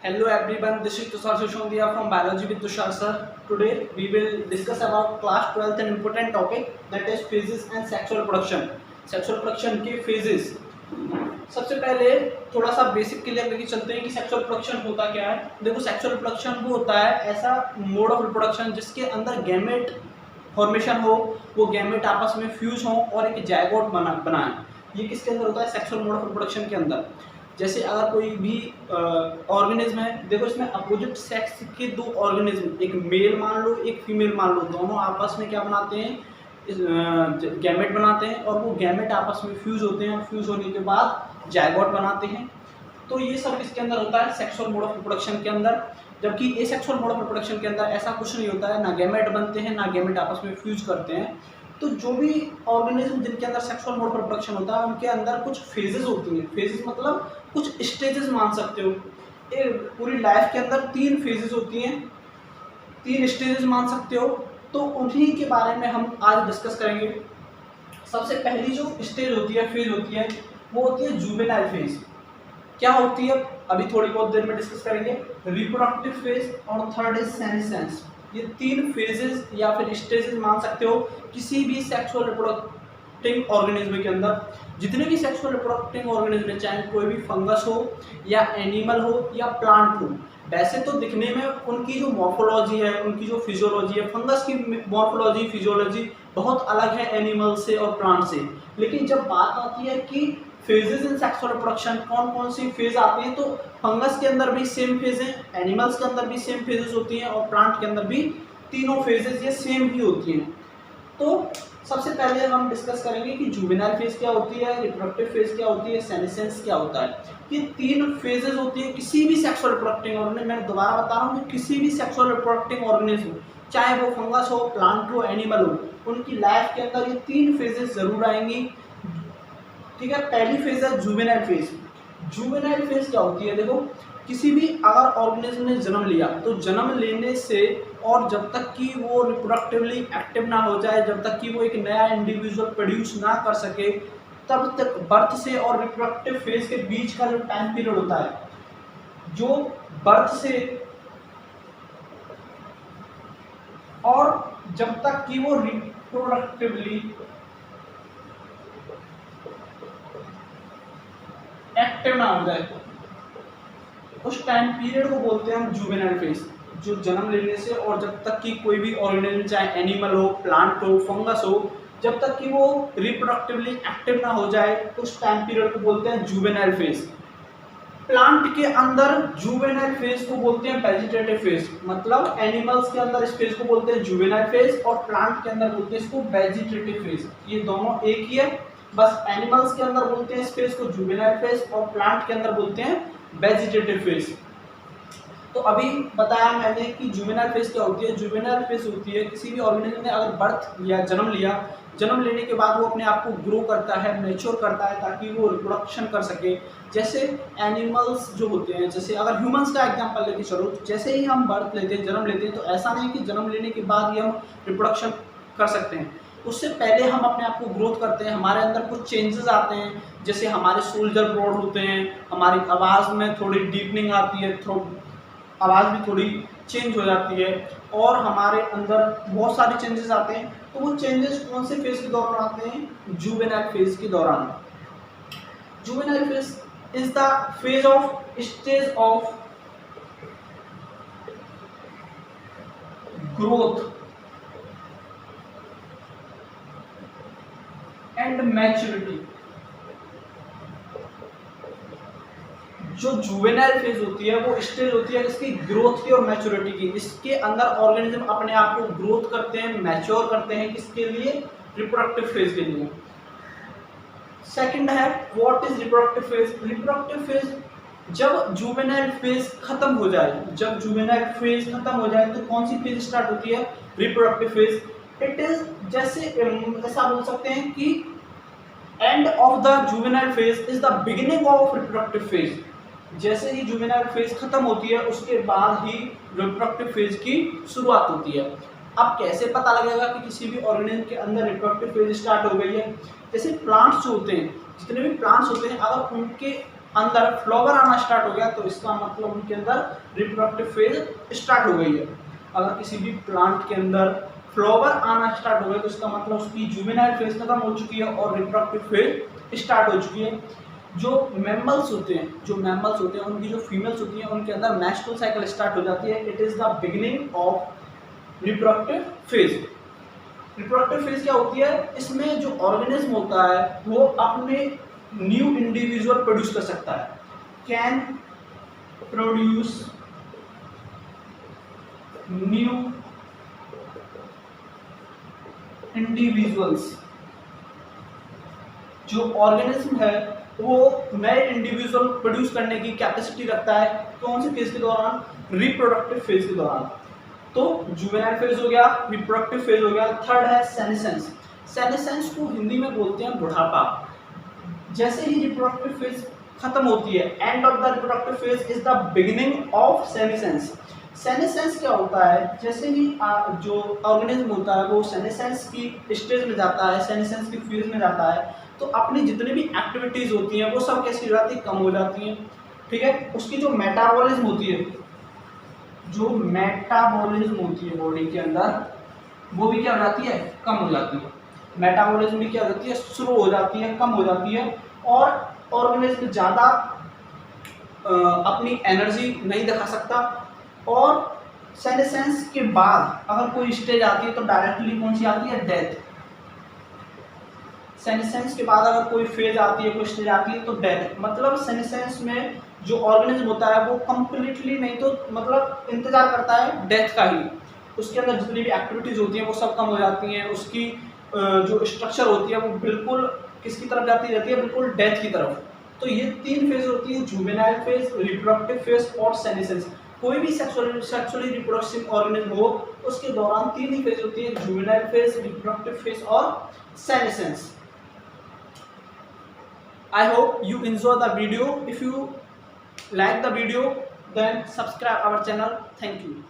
Hello everyone, this is Tushar Sishodia from Biology with Tushar sir. Today we will discuss about class 12th an important topic that is phases and sexual reproduction. Sexual reproduction के phases. सबसे पहले थोड़ा सा basic clear करके चलते हैं कि sexual reproduction होता क्या है। देखो सेक्सुअल रिप्रोडक्शन वो होता है ऐसा मोड ऑफ रिप्रोडक्शन जिसके अंदर गैमेट फॉर्मेशन हो, वो गैमेट आपस में फ्यूज हो और एक जायगोट बनाए। ये किसके अंदर होता है? सेक्सुअल मोड ऑफ रिप्रोडक्शन के अंदर। जैसे अगर कोई भी ऑर्गेनिज्म है, देखो इसमें अपोजिट सेक्स के दो ऑर्गेनिज्म, एक मेल मान लो एक फीमेल मान लो, दोनों आपस में क्या बनाते हैं? गैमेट बनाते हैं और वो गैमेट आपस में फ्यूज होते हैं और फ्यूज होने के बाद जायगोट बनाते हैं। तो ये सब किसके अंदर होता है? सेक्सुअल मोड ऑफ रिप्रोडक्शन के अंदर। जबकि एसेक्सुअल मोड ऑफ रिप्रोडक्शन के अंदर ऐसा कुछ नहीं होता है, ना गैमेट बनते हैं ना गैमेट आपस में फ्यूज करते हैं। तो जो भी ऑर्गेनिज्म जिनके अंदर सेक्सुअल मोड ऑफ रिप्रोडक्शन होता है उनके अंदर कुछ फेजेस होती हैं। फेजेस मतलब कुछ स्टेजेस मान सकते हो। पूरी लाइफ के अंदर 3 फेजेस होती हैं, 3 स्टेजेस मान सकते हो। तो उन्हीं के बारे में हम आज डिस्कस करेंगे। सबसे पहली जो स्टेज होती है, फेज होती है, वो होती है जुवेनाइल फेज। क्या होती है अभी थोड़ी बहुत देर में डिस्कस करेंगे। रिप्रोडक्टिव फेज और थर्ड इज सेनेसेंस। ये 3 फेजेस या फिर स्टेजेस मान सकते हो किसी भी सेक्सुअल रिप्रोडक्टिंग ऑर्गेनिज्म के अंदर। जितने भी सेक्सुअल रिप्रोडक्टिंग ऑर्गेनिज्म है, चाहे कोई भी फंगस हो या एनिमल हो या प्लांट हो, वैसे तो दिखने में उनकी जो मॉर्फोलॉजी है, उनकी जो फिजियोलॉजी है, फंगस की मॉर्फोलॉजी फिजियोलॉजी बहुत अलग है एनिमल से और प्लांट से। लेकिन जब बात आती है कि फेजेस इन सेक्सुअल रिप्रोडक्शन, कौन कौन सी फेज आते हैं, तो फंगस के अंदर भी सेम फेज हैं, एनिमल्स के अंदर भी सेम फेजेस होती हैं और प्लांट के अंदर भी तीनों फेजेस ये सेम ही होती हैं। तो सबसे पहले हम डिस्कस करेंगे कि जुवेनाइल फेज क्या होती है, रिप्रोडक्टिव फेज क्या होती है, सेनेसेंस क्या होता है। ये 3 फेजेस होती है किसी भी सेक्सुअल रिप्रोडक्टिंग ऑर्गेनिज्म। मैं दोबारा बता रहा हूँ कि किसी भी सेक्सुअल रिप्रोडक्टिंग ऑर्गेनिज्म, चाहे वो फंगस हो, प्लांट हो, एनिमल हो, उनकी लाइफ के अंदर ये 3 फेजेस जरूर आएंगी। ठीक है, पहली फेज है जुवेनाइल फेज। जुवेनाइल फेज क्या होती है? देखो किसी भी अगर ऑर्गेनिज्म ने जन्म लिया तो जन्म लेने से और जब तक कि वो रिप्रोडक्टिवली एक्टिव ना हो जाए, जब तक कि वो एक नया इंडिविजुअल प्रोड्यूस ना कर सके, तब तक बर्थ से और रिप्रोडक्टिव फेज के बीच का जो टाइम पीरियड होता है, जो बर्थ से और जब तक कि वो रिप्रोडक्टिवली एक्टिव ना हो जाए, उस टाइम पीरियड को बोलते हैं हम जुवेनाइल फेज। जो जन्म लेने से और जब तक कि कोई भी ऑर्गेनिज्म, चाहे एनिमल हो, प्लांट हो, फंगस हो, जब तक कि वो रिप्रोडक्टिवली एक्टिव ना हो जाए, उस टाइम पीरियड को बोलते हैं जुवेनाइल फेज। प्लांट के अंदर जुवेनाइल फेज को बोलते हैं वेजिटेटिव फेज। मतलब एनिमल्स के अंदर इस फेज को बोलते हैं जुवेनाइल फेज और प्लांट के अंदर बोलते हैं इसको वेजिटेटिव फेज। ये दोनों एक ही है, बस एनिमल्स के अंदर बोलते हैं इस फेज को जुवेनाइल फेज और प्लांट के अंदर बोलते हैं वेजिटेटिव फेज। तो अभी बताया मैंने कि जुवेनाइल फेज क्या होती है। जुवेनाइल फेज होती है किसी भी ऑर्गेनिज्म ने अगर बर्थ या जन्म लिया, जन्म लेने के बाद वो अपने आप को ग्रो करता है, मैच्योर करता है ताकि वो रिप्रोडक्शन कर सके। जैसे एनिमल्स जो होते हैं, जैसे अगर ह्यूमंस का एग्जांपल लेके चलो, तो जैसे ही हम बर्थ लेते हैं, जन्म लेते हैं, तो ऐसा नहीं कि जन्म लेने के बाद ही हम रिप्रोडक्शन कर सकते हैं। उससे पहले हम अपने आप को ग्रोथ करते हैं, हमारे अंदर कुछ चेंजेस आते हैं। जैसे हमारे शोल्डर ब्रॉड होते हैं, हमारी आवाज़ में थोड़ी डीपनिंग आती है, आवाज़ भी थोड़ी चेंज हो जाती है और हमारे अंदर बहुत सारे चेंजेस आते हैं। तो वो चेंजेस कौन से फेज के दौरान आते हैं? जुवेनाइल फेज के दौरान। Juvenile phase is the phase of stage of growth and maturity. जो जुवेनाइल फेज होती है वो स्टेज होती है इसकी ग्रोथ की और मैच्योरिटी की। इसके अंदर ऑर्गेनिज्म अपने आप को ग्रोथ करते हैं, मैच्योर करते हैं। किसके लिए? रिप्रोडक्टिव फेज के लिए। सेकंड है what is reproductive phase. Reproductive phase जब जुवेनाइल फेज खत्म हो जाए, जब जुवेनाइल फेज खत्म हो जाए तो कौन सी फेज स्टार्ट होती है? Reproductive phase. इट इज जैसे ऐसा बोल सकते हैं कि end of the juvenile phase is the beginning of reproductive phase. जैसे ही जुवेनाइल फेज खत्म होती है उसके बाद ही रिप्रोडक्टिव फेज की शुरुआत होती है। अब कैसे पता लगेगा कि किसी भी ऑर्गेनिज्म के अंदर रिप्रोडक्टिव फेज स्टार्ट हो गई है? जैसे प्लांट्स जो होते हैं, जितने भी प्लांट्स होते हैं, अगर उनके अंदर फ्लावर आना स्टार्ट हो गया तो इसका मतलब उनके अंदर रिप्रोडक्टिव फेज स्टार्ट हो गई है। अगर किसी भी प्लांट के अंदर फ्लावर आना स्टार्ट हो गया तो इसका मतलब उसकी जुवेनाइल फेज खत्म हो चुकी है और रिप्रोडक्टिव फेज स्टार्ट हो चुकी है। जो मैमल्स होते हैं उनकी जो फीमेल्स होती हैं उनके अंदर मेंस्ट्रुअल साइकिल स्टार्ट हो जाती है। It is the beginning of reproductive phase. Reproductive phase क्या होती है, इसमें जो ऑर्गेनिज्म होता है वो अपने न्यू इंडिविजुअल प्रोड्यूस कर सकता है, कैन प्रोड्यूस न्यू इंडिविजुअल्स। जो ऑर्गेनिज्म है वो नए इंडिविजुअल प्रोड्यूस करने की कैपेसिटी रखता है। कौन सी फेज के दौरान, रिप्रोडक्टिव फेज के दौरान। तो जुवेनाइल फेज हो गया, रिप्रोडक्टिव फेज हो गया। थर्ड है सेनेसेंस। सेनेसेंस को हिंदी में बोलते हैं बुढ़ापा। जैसे ही रिप्रोडक्टिव फेज खत्म होती है, end of the reproductive phase is the beginning of senescence. Senescence क्या होता है, जैसे ही जो ऑर्गेनिज्म होता है वो सेनेसेंस की स्टेज में जाता है, सेनेसेंस की फेज में जाता है, तो अपनी जितनी भी एक्टिविटीज होती हैं वो सब कैसी हो जाती है, कम हो जाती हैं। ठीक है, उसकी जो मेटाबॉलिज्म होती है, जो मेटाबॉलिज्म होती है बॉडी के अंदर, वो भी क्या हो जाती है, कम हो जाती है। मेटाबॉलिज्म भी क्या हो जाती है, स्लो हो जाती है, कम हो जाती है। और ऑर्गेनिज्म ज़्यादा अपनी एनर्जी नहीं दिखा सकता। और सेनेसेंस के बाद अगर कोई स्टेज आती है तो डायरेक्टली कौन सी आती है, डेथ। सेनेसेंस के बाद अगर कोई फेज आती है, कोई स्टेज आती है तो डेथ। मतलब सेनेसेंस में जो ऑर्गेनिज्म होता है वो कंप्लीटली नहीं तो मतलब इंतजार करता है डेथ का ही। उसके अंदर जितनी भी एक्टिविटीज होती हैं वो सब कम हो जाती हैं। उसकी जो स्ट्रक्चर होती है वो बिल्कुल किसकी तरफ जाती रहती है, बिल्कुल डेथ की तरफ। तो ये तीन फेज होती है, जुवेनाइल फेज, रिप्रोडक्टिव फेज और सेनेसेंस। कोई भी सेक्सुअली रिप्रोडक्टिव ऑर्गेनिज्म हो उसके दौरान तीन ही फेज होती है, जुवेनाइल फेज, रिप्रोडक्टिव फेज और senescence. I hope you enjoy the video. If you like the video, then subscribe our channel. Thank you.